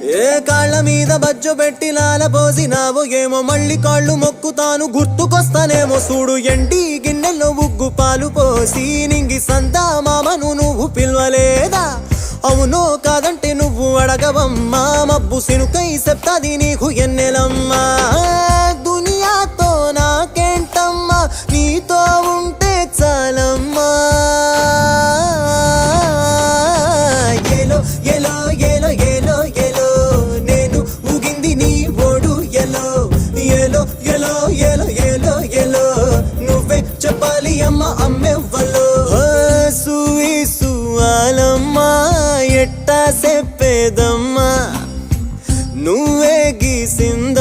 ఏ కాళ్ళ మీద బజ్జు పెట్టి లాలపోసినావు ఏమో మళ్ళీ కాళ్ళు మొక్కుతాను గుర్తుకొస్తానేమో చూడు ఎండి గిన్నెల్లో ఉగ్గు పాలు పోసి నింగి సంతా మామను నువ్వు పిలవలేదా అవునో కాదంటే నువ్వు అడగవమ్మా మబ్బు సినుకై చెప్తాది నీకు ఎన్నెలమ్మా దునియాతో నాకేంటమ్మా నీతో ఉంటే చాలమ్మా ఏలో ఏలో ఏలో ఏలో ఏలో నేను ఊగింది నీ ఓడు ఎలో ఏలో ఏలో ఏలో ఏలో ఏలో నువ్వే చెప్పాలి అమ్మ అమ్మెవ్వలో సూయి సువాలమ్మా ఎట్టా చెప్పేదమ్మా నువ్వే గీసింద